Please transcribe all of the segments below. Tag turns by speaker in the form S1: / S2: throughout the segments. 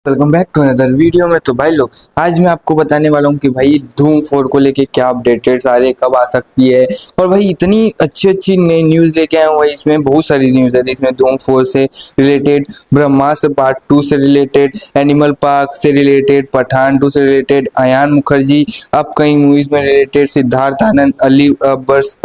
S1: Welcome back to another video में। तो भाई लोग, आज मैं आपको बताने वाला हूँ कि भाई धूम 4 को लेके क्या अपडेटेड आ रहे, कब आ सकती है। और भाई इतनी अच्छी अच्छी नई न्यूज़ लेके आया हूँ भाई। इसमें बहुत सारी न्यूज़ है, इसमें धूम 4 से रिलेटेड, ब्रह्मास्त्र पार्ट 2 से रिलेटेड, एनिमल पार्क से रिलेटेड, पठान 2 से related, Ayan Mukherjee upcoming movies में रिलेटेड, सिद्धार्थ आनंद, अली अब्बास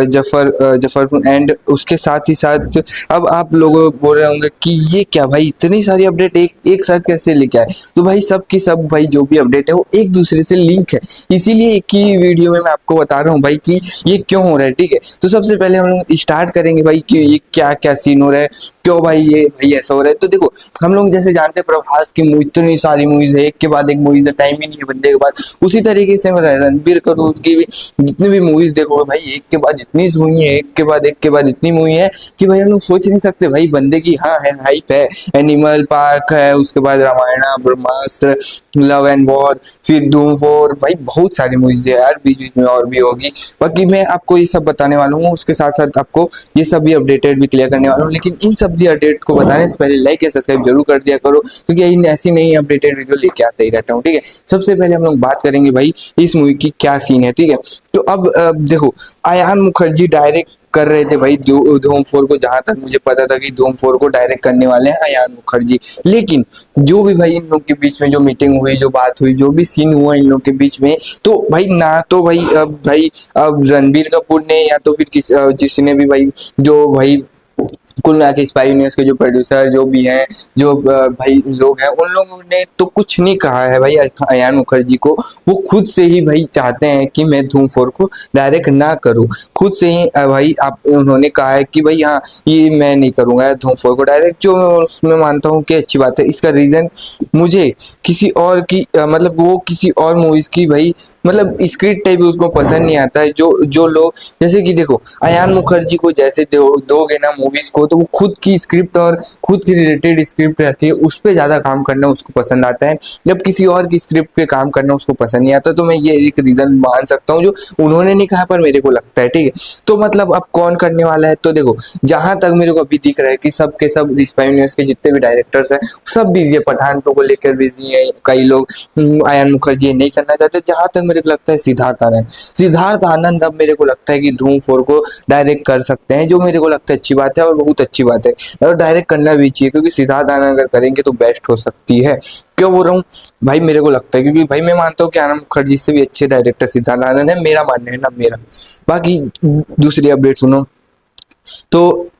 S1: जफर एंड उसके साथ ही साथ अब आप लोग बोल रहे होंगे कि ये क्या भाई, इतनी सारी अपडेट एक साथ कैसे लेके आए। तो भाई सब की सब भाई जो भी अपडेट है वो एक दूसरे से लिंक है, इसीलिए एक ही वीडियो में मैं आपको बता रहा हूँ भाई कि ये क्यों हो रहा है। ठीक है, तो सबसे पहले हम लोग स्टार्ट करेंगे भाई कि ये क्या क्या सीन हो रहा है, क्यों भाई ये भाई ऐसा हो रहा है। तो देखो, हम लोग जैसे जानते हैं प्रभास की इतनी सारी मूवीज है, एक के बाद एक मूवीज है, टाइम ही नहीं है बंदे के पास। उसी तरीके से रणबीर कपूर की भी जितनी भी मूवीज देखो भाई, एक के बाद इतनी हुई है, एक के बाद इतनी मूवी है कि भाई हम लोग सोच नहीं सकते भाई बंदे की। हाँ है, हाइप है, एनिमल पार्क है, उसके बाद रामायण, ब्रह्मास्त्र, लव एंड वॉर, फिर धूम 4, भाई बहुत सारी मूवीज है यार, बीच बीच में और भी होगी। बाकी मैं आपको ये सब बताने वाला हूँ, उसके साथ साथ आपको ये सब भी अपडेटेड भी क्लियर करने वाला हूँ। लेकिन इन सब अपडेट को बताने से पहले लाइक या सब्सक्राइब जरूर कर दिया करो, क्योंकि इन ऐसी नई अपडेटेड वीडियो लेके आते ही रहता हूँ। ठीक है, सबसे पहले हम लोग बात करेंगे भाई इस मूवी की क्या सीन है। ठीक है, तो अब देखो, अयान मुखर्जी डायरेक्ट कर रहे थे भाई धूम 4 को। जहां तक मुझे पता था कि धूम 4 को डायरेक्ट करने वाले हैं अयान मुखर्जी। लेकिन जो भी भाई इन लोग के बीच में जो मीटिंग हुई, जो बात हुई, जो भी सीन हुआ इन लोग के बीच में, तो भाई ना तो अब रणबीर कपूर ने या तो फिर जिसने भी भाई, जो भाई कुल मिला के स्पाई न्यूज के जो प्रोड्यूसर जो भी हैं, जो भाई लोग हैं, उन लोगों ने तो कुछ नहीं कहा है भाई अयान मुखर्जी को। वो खुद से ही भाई चाहते हैं कि मैं धूम 4 को डायरेक्ट ना करूं। खुद से ही भाई आप उन्होंने कहा है कि भाई हाँ, ये मैं नहीं करूंगा धूम 4 को डायरेक्ट, जो उसमें मानता हूँ कि अच्छी बात है। इसका रीजन मुझे किसी और की मतलब वो किसी और मूवीज की भाई मतलब स्क्रिप्ट टाइप उसको पसंद नहीं आता है। जो जो लोग जैसे कि देखो, अयान मुखर्जी को जैसे दोगे ना मूवीज को, तो वो खुद की स्क्रिप्ट और खुद की रिलेटेड स्क्रिप्ट रहती है, उस पर ज्यादा काम करना उसको पसंद आता है। जब किसी और की स्क्रिप्ट पे काम करना उसको पसंद नहीं आता, तो मैं ये एक रीजन मान सकता हूँ, जो उन्होंने नहीं कहा पर मेरे को लगता है। ठीक है, तो मतलब अब कौन करने वाला है, तो देखो जहां तक मेरे को अभी दिख रहा है कि सब के सब स्पाई यूनिवर्स के जितने भी डायरेक्टर्स हैं सब बिजी है, पठान टू को लेकर बिजी है। कई लोग अयान मुखर्जी नहीं करना चाहते। जहां तक मेरे को लगता है सिद्धार्थ आनंद अब मेरे को लगता है कि धूम 4 को डायरेक्ट कर सकते हैं, जो मेरे को लगता है अच्छी बात है और बहुत अच्छी बात है, और डायरेक्ट करना भी चाहिए, क्योंकि सिद्धार्थ आनंद अगर करेंगे तो बेस्ट हो सकती है। क्यों बोल रहा हूँ भाई, मेरे को लगता है क्योंकि भाई मैं मानता हूँ कि आनंद मुखर्जी से भी अच्छे डायरेक्टर सिद्धार्थ आनंद है, मेरा मानना है ना, मेरा। बाकी दूसरी अपडेट सुनो, तो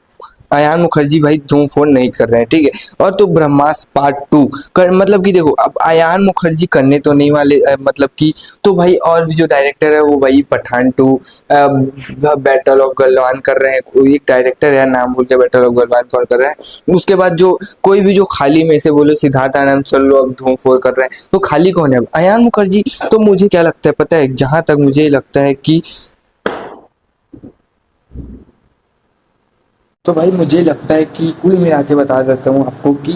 S1: अयान मुखर्जी भाई धूम 4 नहीं कर रहे हैं। ठीक है, और तो ब्रह्मास्त्र पार्ट 2 कर मतलब कि देखो, अब अयान मुखर्जी करने तो नहीं वाले मतलब कि, तो भाई और भी जो डायरेक्टर है वो भाई पठान 2, बैटल ऑफ गलवान कर रहे हैं। एक डायरेक्टर है, नाम भूल के, बैटल ऑफ गलवान कौन कर रहा है। उसके बाद जो कोई भी जो खाली में से बोलो सिद्धार्थ आनंद चल लो अब धूम 4 कर रहे हैं, तो खाली कौन है अब? अयान मुखर्जी। तो मुझे क्या लगता है पता है, जहां तक मुझे लगता है कि, तो भाई मुझे लगता है कि कुल मिला के बता सकता हूँ आपको कि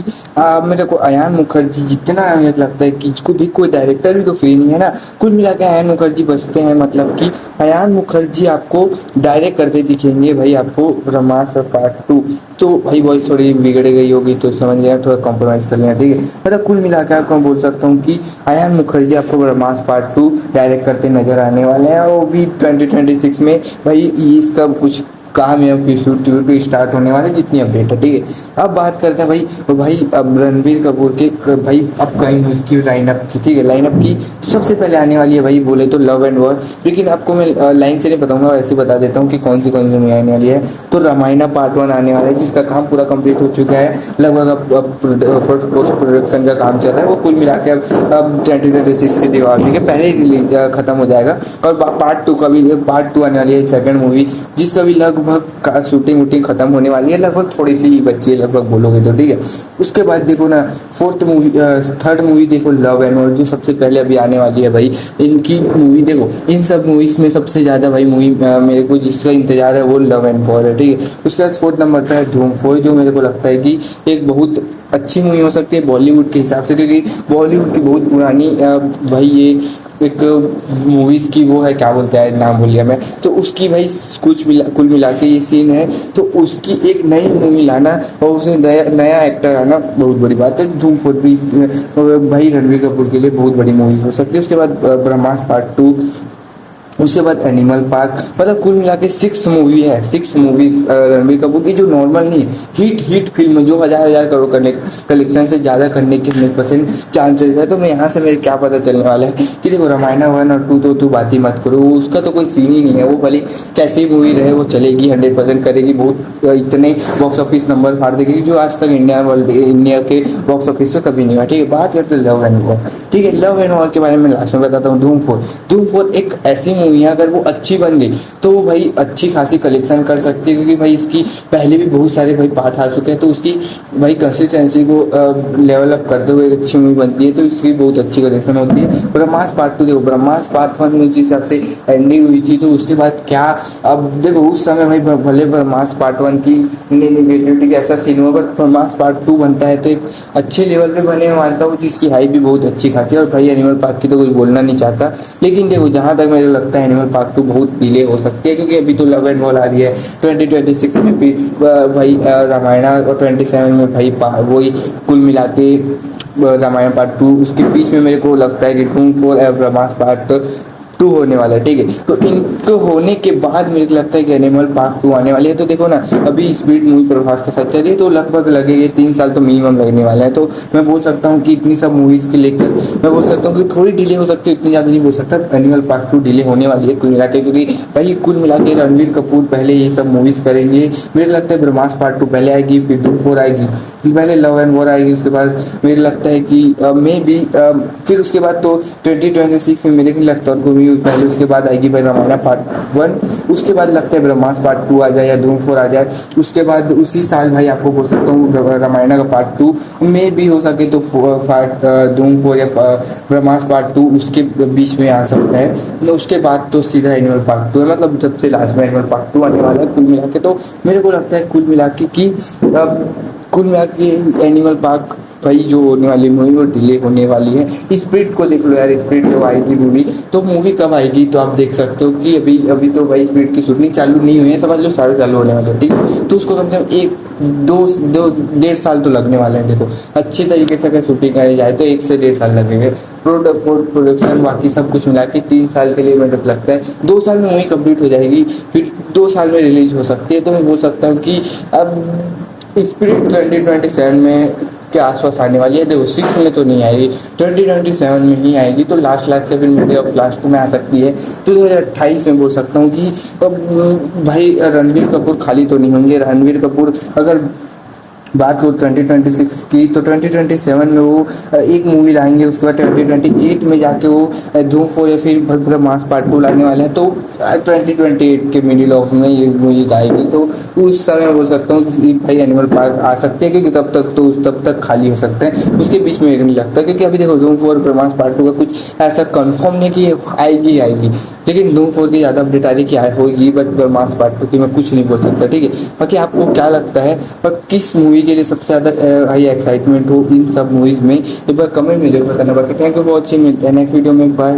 S1: मेरे को अयान मुखर्जी जितना मुझे लगता है कि इसको भी कोई डायरेक्टर भी तो फ्री नहीं है ना। कुल मिला के अयान मुखर्जी बचते हैं, मतलब कि अयान मुखर्जी आपको डायरेक्ट करते दिखेंगे भाई आपको ब्रह्मास्त्र पार्ट 2। तो भाई वॉइस थोड़ी बिगड़ गई होगी तो समझ लेना, थोड़ा कॉम्प्रोमाइज कर लेना। ठीक है, मतलब कुल मिला के आपको बोल सकता हूँ कि अयान मुखर्जी आपको ब्रह्मास्त्र पार्ट 2 डायरेक्ट करते नजर आने वाले हैं, और वो भी 2026 में भाई। इसका कुछ काम है कि शूटिंग स्टार्ट होने वाले, जितनी अपडेट है। ठीक है, अब बात करते हैं भाई अब रणबीर कपूर के भाई अपकमिंग उसकी लाइनअप की। ठीक है, लाइनअप की तो सबसे पहले आने वाली है भाई बोले तो लव एंड वॉर। लेकिन आपको मैं लाइन से नहीं बताऊंगा, ऐसे बता देता हूँ कि कौन सी मूवी आने वाली है। तो रामायण पार्ट 1 आने वाला है, जिसका काम पूरा कंप्लीट हो चुका है लगभग। अब पोस्ट प्रोडक्शन का काम चल रहा है, वो कुल मिला के अब 2026 की दिवाली के पहले ही रिलीज खत्म हो जाएगा। और पार्ट 2 आने वाली है, सेकंड मूवी, जिसका भी लगभग शूटिंग वूटिंग खत्म होने वाली है, लगभग थोड़ी सी बची है लगभग बोलोगे तो। ठीक है, उसके बाद देखो ना थर्ड मूवी देखो लव एंड वॉर, जो सबसे पहले अभी आने वाली है भाई। इनकी मूवी देखो, इन सब मूवीज में सबसे ज्यादा भाई मूवी मेरे को जिसका इंतजार है वो लव एंड वॉर है। ठीक है, उसके बाद 4th नंबर पर है धूम 4, जो मेरे को लगता है कि एक बहुत अच्छी मूवी हो सकती है बॉलीवुड के हिसाब से, क्योंकि बॉलीवुड की बहुत पुरानी भाई ये एक मूवीज़ की वो है, क्या बोलते हैं नाम भूल गया मैं, तो उसकी भाई कुल मिला के ये सीन है। तो उसकी एक नई मूवी लाना और उसमें नया एक्टर आना बहुत बड़ी बात है। धूम 4 भी भाई रणवीर कपूर के लिए बहुत बड़ी मूवी हो सकती है। उसके बाद ब्रह्मास्त्र पार्ट 2, उसके बाद एनिमल पार्क, मतलब कुल मिला के 6 मूवी है, 6 मूवीज रणबीर कपूर की, जो नॉर्मल नहीं, हिट फिल्म जो हजार करोड़ करने कलेक्शन से ज़्यादा करने के 100% चांसेस है। तो मैं यहाँ से मेरे क्या पता चलने वाला है कि देखो रामायण 1 और 2 तो तू बात ही मत करो, उसका तो कोई सीन ही नहीं है। वो भले कैसी मूवी रहे वो चलेगी, 100% करेगी, बहुत इतने बॉक्स ऑफिस नंबर फाड़ देगी जो आज तक इंडिया के बॉक्स ऑफिस पे कभी नहीं हुआ। ठीक है, बात करते लव एंड वॉर। ठीक है, लव एंड वॉर के बारे में लास्ट में बताता हूँ। धूम 4 एक ऐसी मूवी है, अगर वो अच्छी बन गई तो वो भाई अच्छी खासी कलेक्शन कर सकती है, क्योंकि भाई इसकी पहले भी बहुत सारे भाई पार्ट आ चुके हैं। तो उसकी भाई कंसिस्टेंसी को लेवल अप करते हुए एक अच्छी मूवी बनती है, तो इसकी बहुत अच्छी कलेक्शन होती है। ब्रह्मास्त्र पार्ट 2 देखो, ब्रह्मास्त्र पार्ट 1 में जिस हिसाब से एंडिंग हुई थी, तो उसके बाद क्या, अब देखो उस समय भाई भले ब्रह्मास्त्र पार्ट 1 की नेगेटिविटी का ऐसा सीन हुआ, बट ब्रह्मास्त्र पार्ट 2 बनता है तो एक अच्छे लेवल पे बने मानता हूँ, जिसकी हाइप भी बहुत अच्छी खासी है। और भाई एनिमल पार्क की तो कोई बोलना नहीं चाहता, लेकिन देखो जहाँ तक मुझे लगता है एनिमल पार्क 2 बहुत डिले हो सकती है, क्योंकि अभी तो लव एंड वॉर आ रही है 2026 में भी भाई रामायण, और 27 में भाई वही कुल मिला के रामायण पार्ट 2, उसके बीच में मेरे को लगता है कि धूम 4 ब्रह्मास्त्र पार्ट 2 होने वाला है। ठीक है, तो इनको होने के बाद मेरे को लगता है कि एनिमल पार्क 2 आने वाली है। तो देखो ना, अभी स्पीड मूवी प्रभास के साथ चल रही है, तो लगभग लगेगा 3 साल तो मिनिमम लगने वाला है। तो मैं बोल सकता हूँ कि इतनी सब मूवीज़ के लेकर मैं बोल सकता हूँ कि थोड़ी डिले हो सकती है, इतनी ज़्यादा नहीं बोल सकता। एनिमल पार्क 2 डिले होने वाली है कुल मिला के, क्योंकि भाई कुल मिला के रणवीर कपूर पहले ये सब मूवीज़ करेंगे। मेरे को लगता है ब्रह्मास्त्र पार्ट 2 पहले आएगी, फिर धूम 4 आएगी, फिर पहले लव एंड वॉर आएगी, उसके बाद मेरे लगता है कि मे बी फिर उसके बाद तो 2026 में मेरे को लगता है पहले, उसके बाद आएगी भाई रामायण पार्ट 1, उसके बाद लगता है ब्रह्मास्त्र पार्ट 2 आ जाए या धूम 4 आ जाए। उसके बाद उसी साल भाई आपको बोल सकता हूँ रामायण का पार्ट 2 में भी हो सके तो धूम 4 या ब्रह्मास्त्र पार्ट 2 उसके बीच में आ सकता है। मतलब उसके बाद तो सीधा एनिमल पार्ट 2 है, मतलब जब से लास्ट में एनिमल पार्ट 2 आने वाला है कुल मिला के। तो मेरे को लगता है कुल मिला के कि कुल मिला के एनिमल पार्क भाई जो होने वाली मूवी वो डिले होने वाली है। स्पिरिट को देख लो यार, स्पिरिट जब आएगी मूवी, तो मूवी कब आएगी तो आप देख सकते हो कि अभी तो भाई स्पिरिट की शूटिंग चालू नहीं हुई है, समझ लो सारे चालू होने वाले हैं। ठीक है, तो उसको कम से कम 1-2-1.5 साल तो लगने वाला है। देखो अच्छी तरीके से अगर शूटिंग कराई जाए तो 1 से 1.5 साल लगेंगे। प्रोडक्शन बाकी सब कुछ मिला के 3 साल के लिए मेरे को लगता है। 2 साल में मूवी कंप्लीट हो जाएगी, फिर 2 साल में रिलीज हो सकती है। तो मैं बोल सकता हूँ कि अब स्पिरिट 2027 में के आसपास आने वाली है। देखो 6 में तो नहीं आएगी, 2027 में ही आएगी, तो लास्ट से फिर मिडल ऑफ लास्ट में आ सकती है। तो 2028 में बोल सकता हूँ कि भाई रणबीर कपूर खाली तो नहीं होंगे। रणबीर कपूर अगर बात करूँ 2026 की, तो 2027 में वो एक मूवी लाएंगे, उसके बाद 2028 में जाके वो धूम 4 या फिर ब्रह्मास्त्र पार्ट 2 लाने वाले हैं। तो 2028 के मिडिल ऑफ में ये मूवी आएगी, तो उस समय बोल सकता हूँ कि भाई एनिमल पार्क आ सकते हैं, क्योंकि तब तक खाली हो सकते हैं। उसके बीच में एक नहीं लगता, क्योंकि अभी देखो धूम 4 ब्रह्मास्त्र पार्ट 2 का कुछ ऐसा कंफर्म नहीं कि आएगी, लेकिन धूम 4 की ज़्यादा अपडेट आ रही कि होगी, बट ब्रह्मास्त्र पार्ट 2 की मैं कुछ नहीं बोल सकता। ठीक है, बाकी आपको क्या लगता है और किस मूवी के लिए सबसे ज़्यादा हाई एक्साइटमेंट हो इन सब मूवीज़ में, एक बार कमेंट में जरूर बताना। बाकी थैंक यू फॉर वॉचिंग, मिलते हैं नेक्स्ट वीडियो में, बाय।